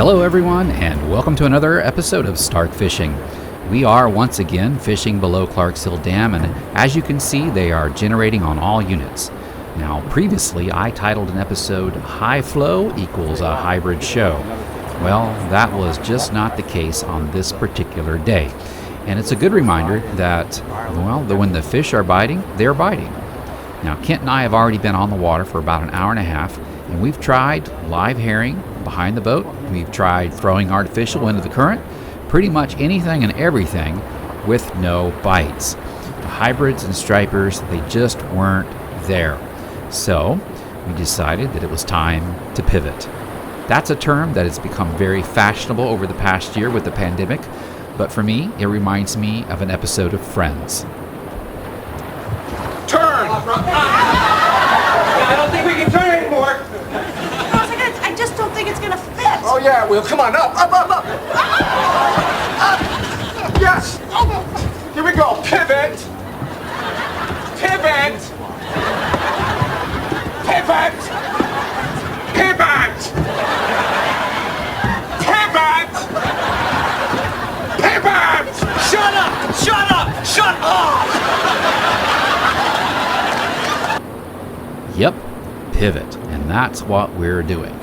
Hello everyone, and welcome to another episode of Stark Fishing. We are once again fishing below Clarks Hill Dam, and as you can see, they are generating on all units. Now, previously I titled an episode, High Flow Equals a Hybrid Show. Well, that was just not the case on this particular day. And it's a good reminder that, when the fish are biting, they're biting. Now, Kent and I have already been on the water for about an hour and a half, and we've tried live herring behind the boat. We've tried throwing artificial into the current, pretty much anything and everything with no bites. The hybrids and stripers, they just weren't there. So we decided that it was time to pivot. That's a term that has become very fashionable over the past year with the pandemic, but for me, it reminds me of an episode of Friends. Turn! I don't think we can turn anymore. I just don't think it's gonna fit. Oh yeah, it will. Come on, up. Yes. Here we go. Pivot. Pivot. Pivot. Pivot. Pivot. Pivot. Shut up. Shut up. Shut up. Yep, pivot, and that's what we're doing.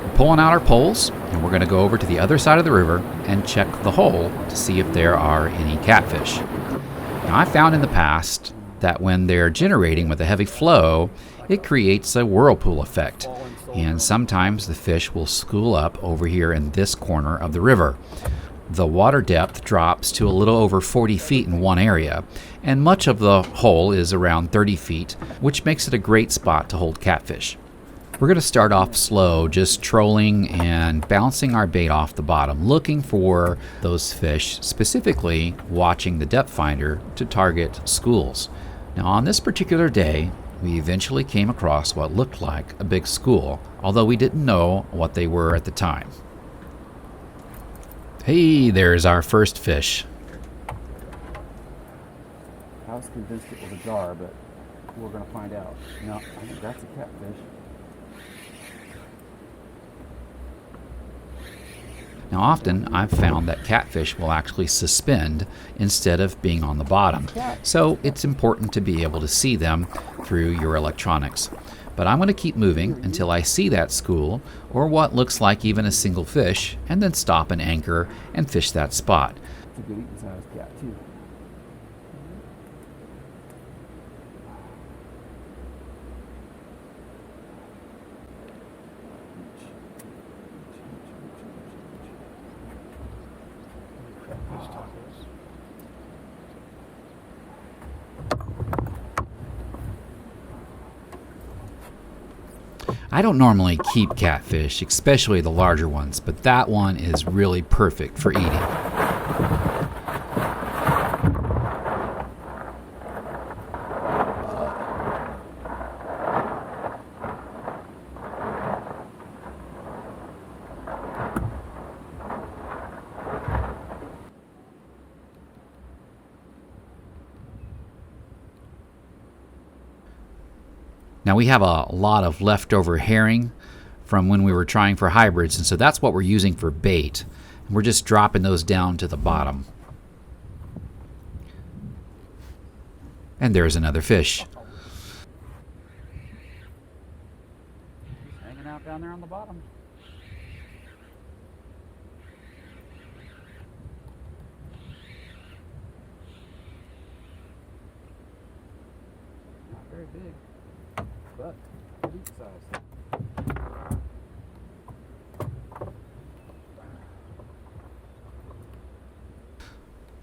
We're pulling out our poles, and we're going to go over to the other side of the river and check the hole to see if there are any catfish. Now, I found in the past that when they're generating with a heavy flow, it creates a whirlpool effect, and sometimes the fish will school up over here in this corner of the river. The water depth drops to a little over 40 feet in one area, and much of the hole is around 30 feet, which makes it a great spot to hold catfish. We're going to start off slow, just trolling and bouncing our bait off the bottom, looking for those fish, specifically watching the depth finder to target schools. Now, on this particular day, we eventually came across what looked like a big school, although we didn't know what they were at the time. Hey, there's our first fish. I was convinced it was a gar, but we're going to find out. No, I think that's a catfish. Now, often I've found that catfish will actually suspend instead of being on the bottom, so it's important to be able to see them through your electronics. But I'm going to keep moving until I see that school, or what looks like even a single fish, and then stop and anchor and fish that spot. It's a good eating size cat, too. I don't normally keep catfish, especially the larger ones, but that one is really perfect for eating. Now, we have a lot of leftover herring from when we were trying for hybrids, and so that's what we're using for bait. And we're just dropping those down to the bottom. And there's another fish. Hanging out down there on the bottom. Not very big, but good eat size.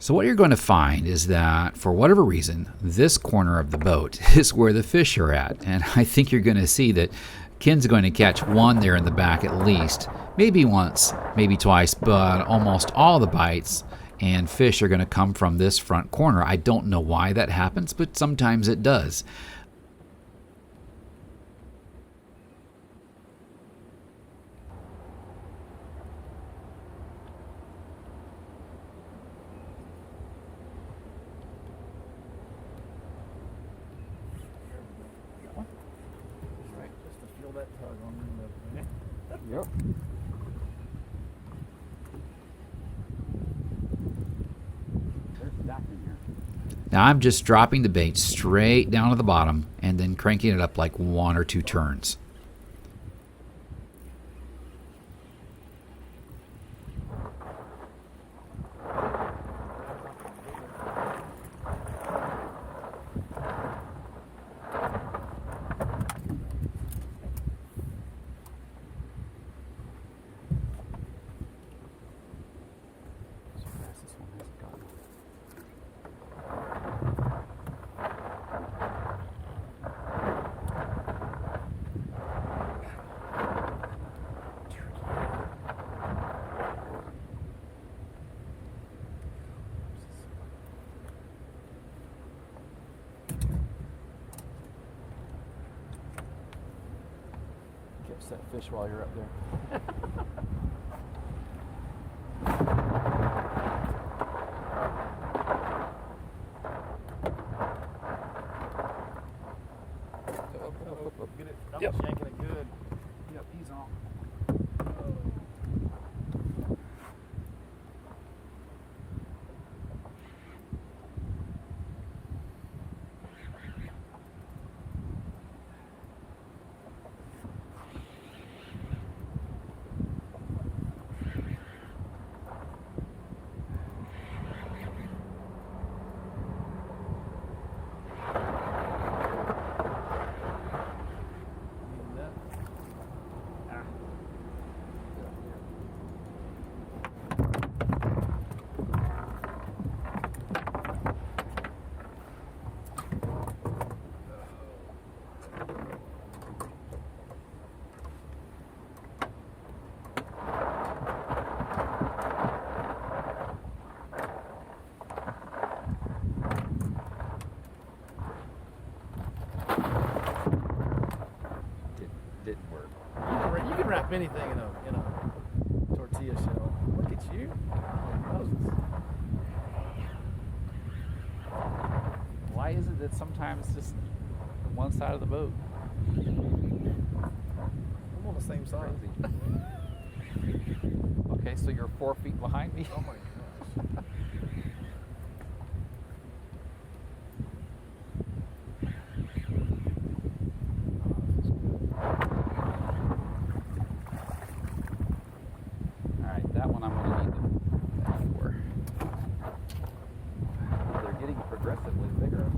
So what you're going to find is that, for whatever reason, this corner of the boat is where the fish are at. And I think you're going to see that Ken's going to catch one there in the back at least, maybe once, maybe twice, but almost all the bites and fish are going to come from this front corner. I don't know why that happens, but sometimes it does. Right, just to feel that tug on the. Yep. Now I'm just dropping the bait straight down to the bottom and then cranking it up like 1 or 2 turns. Catch that fish while you're up there. Get it. I'm Yep. shanking it good. Yep, he's on. Didn't work. You can wrap anything in a tortilla shell. Look at you. Moses. Why is it that sometimes just one side of the boat? I'm on the same side. Okay, so you're 4 feet behind me. Oh my gosh. All right, that one I'm going to need the bag for. They're getting progressively bigger.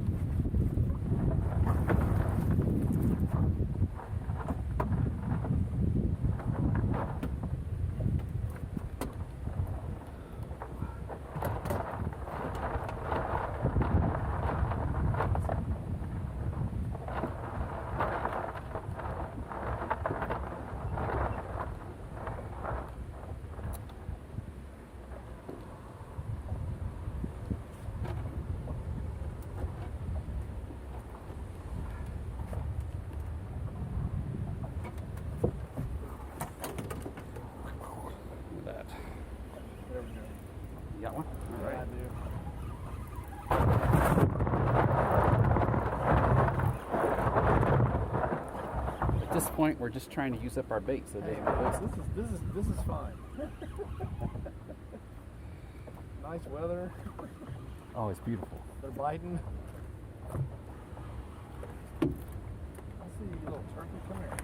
Look at that. There we go. You got one? All I right. do. At this point, we're just trying to use up our bait, so Hey, Dave. this is fine. Nice weather. Oh, it's beautiful. They're biting. I see you, little turkey. Come here.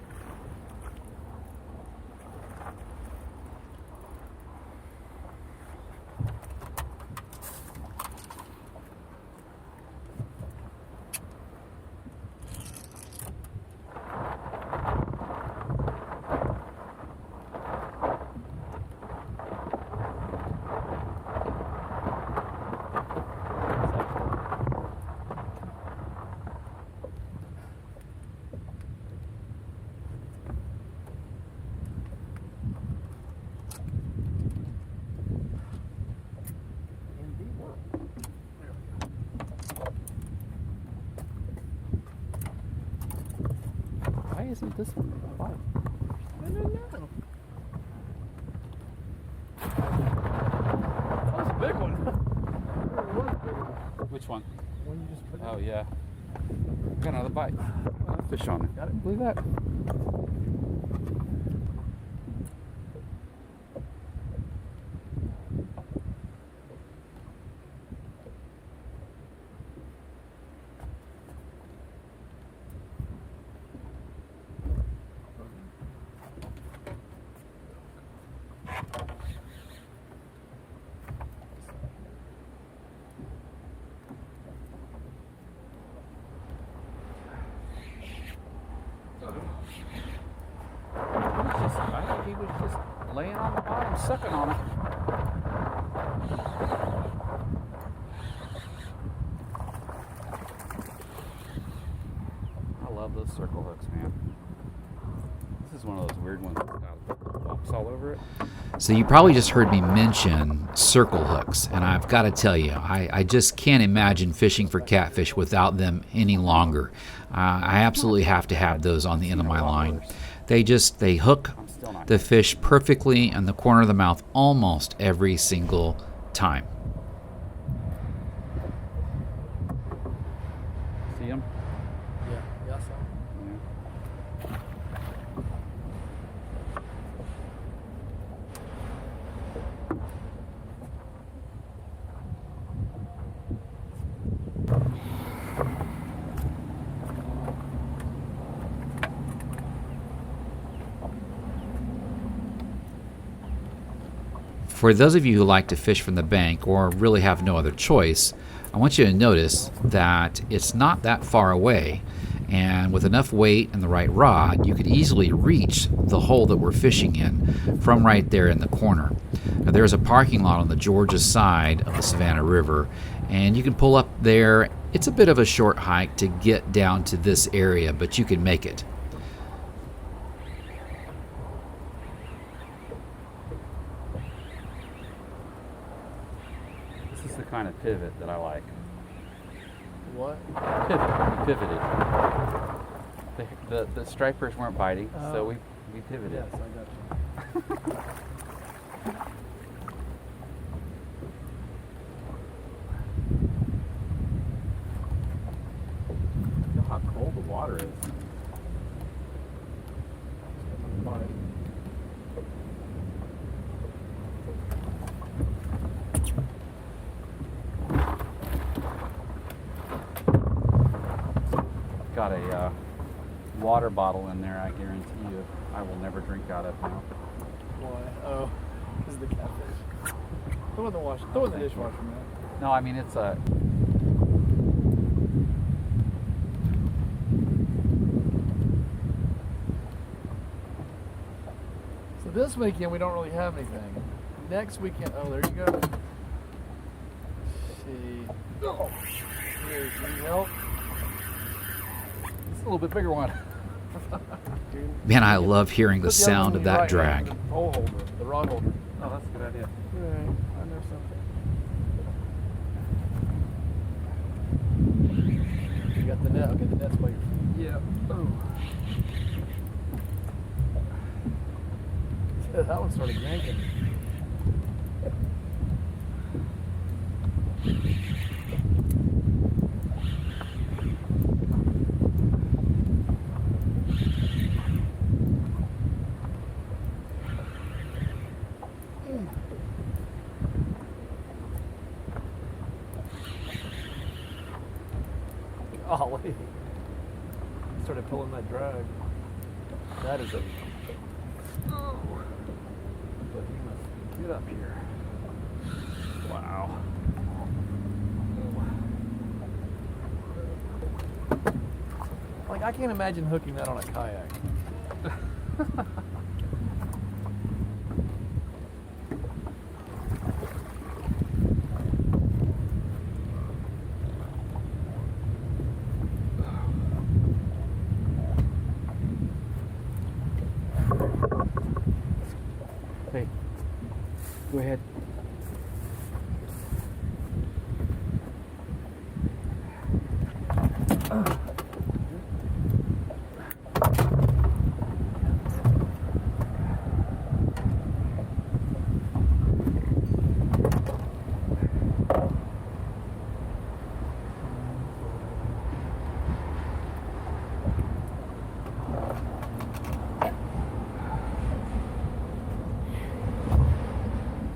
Why isn't this one bite? No. That was a big one. Which one? When you just put Oh, yeah. Got another bite. Fish on it. Got it? Believe that? sucking on it. I love those circle hooks, man. This is one of those weird ones that's got bumps all over it. So you probably just heard me mention circle hooks, and I've got to tell you, I just can't imagine fishing for catfish without them any longer. I absolutely have to have those on the end of my line. They hook the fish perfectly in the corner of the mouth almost every single time. See them? Yeah, yeah, I saw. For those of you who like to fish from the bank or really have no other choice, I want you to notice that it's not that far away, and with enough weight and the right rod, you could easily reach the hole that we're fishing in from right there in the corner. Now, there's a parking lot on the Georgia side of the Savannah River, and you can pull up there. It's a bit of a short hike to get down to this area, but you can make it. This is the kind of pivot that I like. What? Pivot. We pivoted. The stripers weren't biting, so we pivoted. Yes, I got you. Look how cold the water is. Got a water bottle in there. I guarantee you, I will never drink out of now. Why? Oh, this is the catfish. Throw it in the dishwasher, man. No, I mean it's a. So this weekend we don't really have anything. Next weekend, oh, there you go. Let's see. Oh, here, can you help? It's a little bit bigger one. Man, I love hearing the Put other sound one of in that your right hand, drag. the pole holder, the rod holder. Oh, that's a good idea. Right, I know something. You got the net. Okay, the net's by your feet. Yeah. Oh. That one started yanking. Golly. Started pulling that drag. That is a. Oh. But he must get up here. Wow. Like, I can't imagine hooking that on a kayak. Hey, go ahead.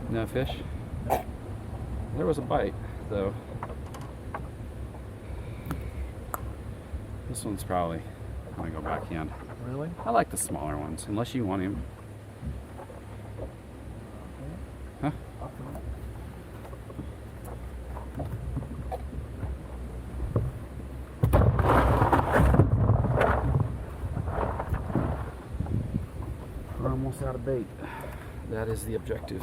No fish? There was a bite, though. This one's probably gonna go back in. Really? I like the smaller ones, unless you want him. Huh? We're almost out of bait. That is the objective.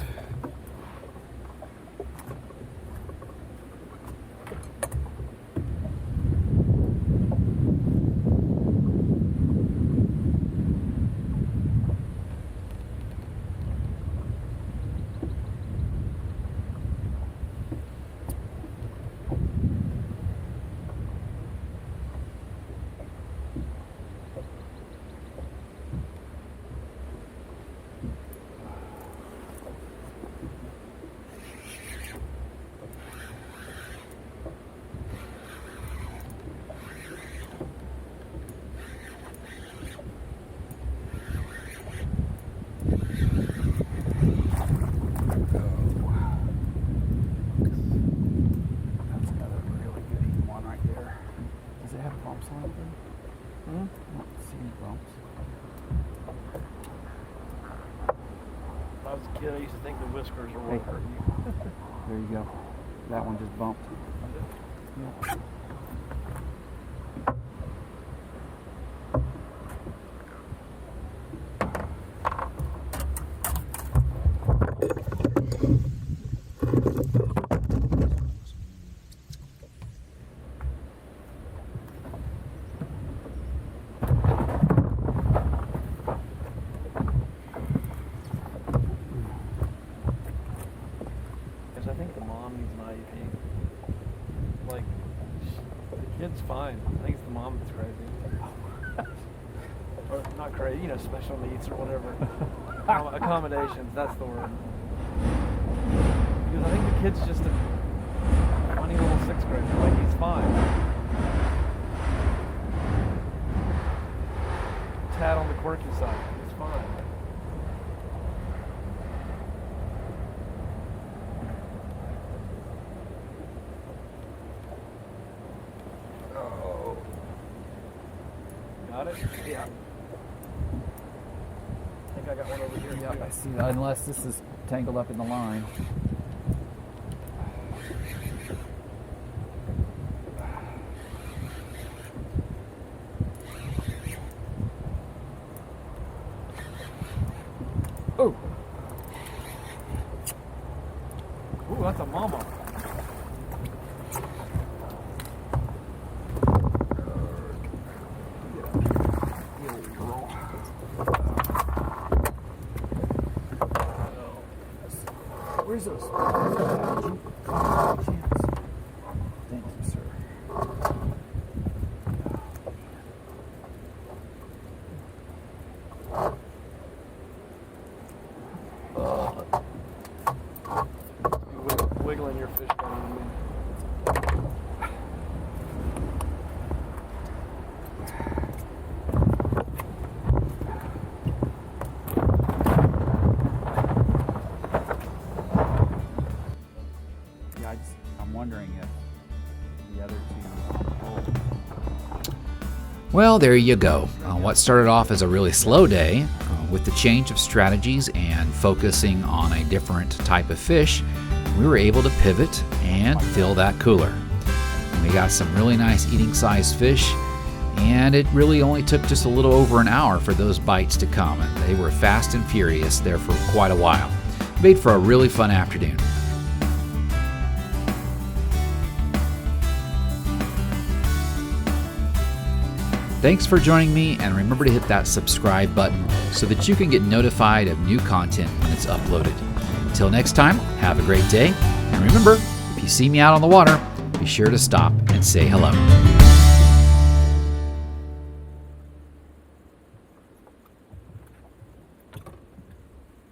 When I was a kid, I used to think the whiskers were what hurt you. There you go. That one just bumped. Yep. I think the mom needs an IUP. Like, the kid's fine. I think it's the mom that's crazy. Or not crazy, you know, special needs or whatever. Accommodations, that's the word. Because I think the kid's just a funny little sixth grader. Like, he's fine. Tad on the quirky side. He's fine. Got it? Yeah. I think I got one over here. Yep, too. I see that. Unless this is tangled up in the line. Oh! Ooh, that's a mama. Where's those? Thank you, sir. You're wiggling your fish bone. I'm wondering if the other two hold. Well, there you go. What started off as a really slow day, with the change of strategies and focusing on a different type of fish, we were able to pivot and fill that cooler. We got some really nice eating sized fish, and it really only took just a little over an hour for those bites to come, and they were fast and furious there for quite a while. Made for a really fun afternoon. Thanks for joining me, and remember to hit that subscribe button so that you can get notified of new content when it's uploaded. Until next time, have a great day, and remember, if you see me out on the water, be sure to stop and say hello.